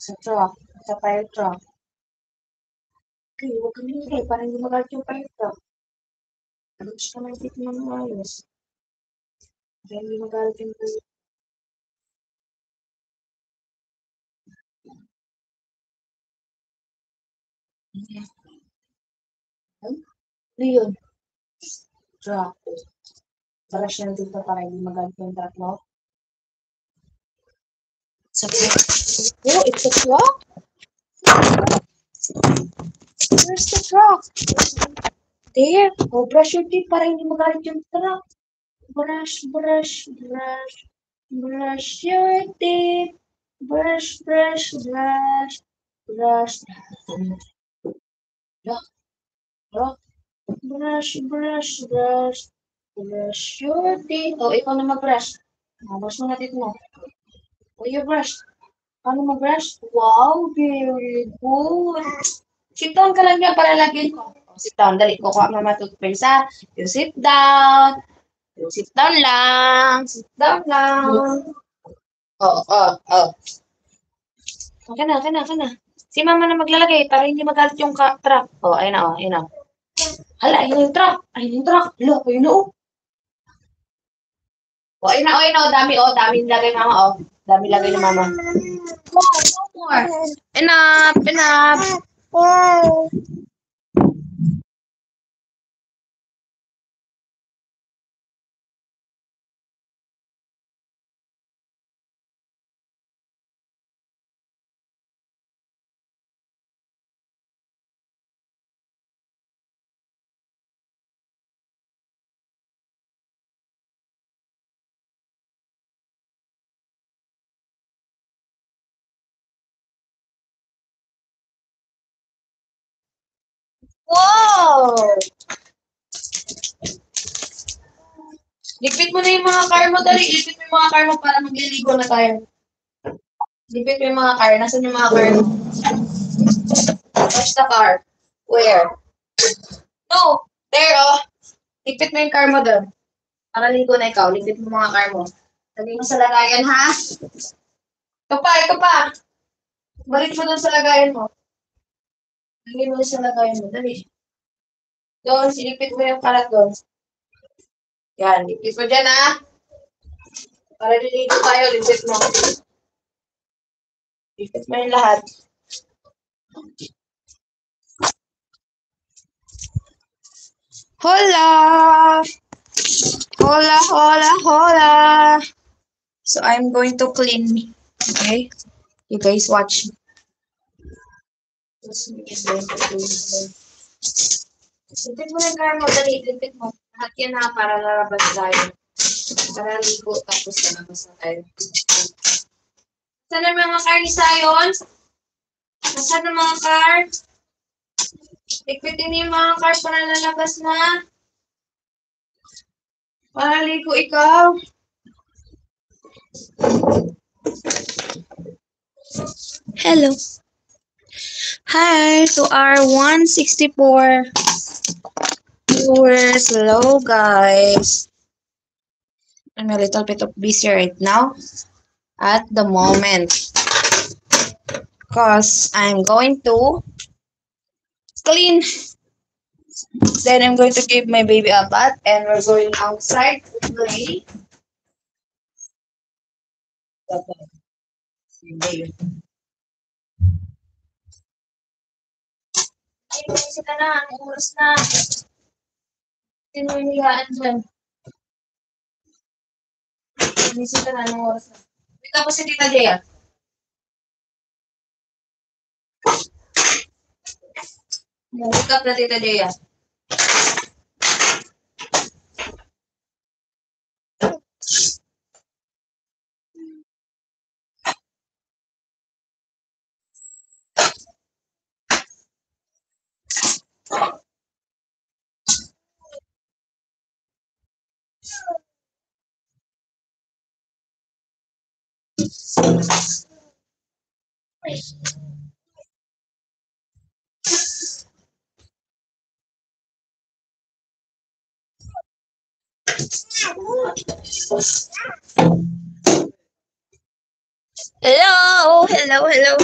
Sa truck. Sa fire truck. Okay, huwag kang hingay para hindi magalit yung fire truck. Gusto ka ng tip ng maayos. Para hindi magalit yung fire truck. Ano yun? Truck. Brush na dito para hindi magalit yung truck mo. Sa truck. Oh, it's a truck? Where's the truck? There. Oh, brush your teeth para hindi magalit yung truck. Brush, brush, brush. Brush your teeth. Brush, brush, brush. Brush. Truck, truck. Brush, brush, brush. Brush your teeth. Oh, ikaw na mag-brush. Brush mo na teeth mo. Oh, you brush. Paano mag-brush? Wow, very good. Sit down ka lang yan para lagyan ko. Oh, sit down, dali. Kukuha mama toothpaste ha. You sit down. You sit down lang. Sit down lang. Oh, oh, oh. Okay na, okay na, okay na. Si mama na maglalagay para hindi magalit yung truck. Oh, ayun na, oh, ayun na. Hala, ayun yung truck. Ayun yung truck. Hala, ayun na, oh. Oh, ayun na, oh, ayun na, oh. Dami, oh. Dami nilagay mama, oh. Dami lagay ni mama. Oh, no more. Enough, enough. Wow! Ligpit mo na yung mga car mo, dali. Ligpit mo yung mga car mo para magliligo na tayo. Ligpit mo yung mga car. Nasaan yung mga car mo? Where's the car? Where? No! There, oh. Ligpit mo yung car mo doon. Para ligo na ikaw. Ligpit mo mga car mo. Lagay mo sa lagayan, ha? Ito pa, ito pa. Balik mo doon sa lagayan mo. Lagay mo sa lagayan mo. Dali. Doon, silipit mo yung kalat doon. Yan, ligpit mo dyan, ha? Para liligo tayo, ligpit mo. Ligpit mo yung lahat. Hola! Hola, hola, hola! So, I'm going to clean me. Okay? You guys watch me. Lipit mo yung car mo, dali, lipit mo. Lahat yan ha, para lalabas tayo. Para ligo, tapos lalabas na tayo. Saan na mga car ni Sayon? Saan na mga car? Lipitin niyo yung mga car para lalabas na. Para ligo ikaw. Hello. Hi to our 164 viewers. Hello, guys. I'm a little bit of busy right now at the moment because I'm going to clean. Then I'm going to give my baby a bath and we're going outside to play. Sila na, anong oras na? Sino yung higaan dyan? Sila na, anong oras na? Wait ako si Tita Jaya. Wake up na Tita Jaya. Hello, hello, hello.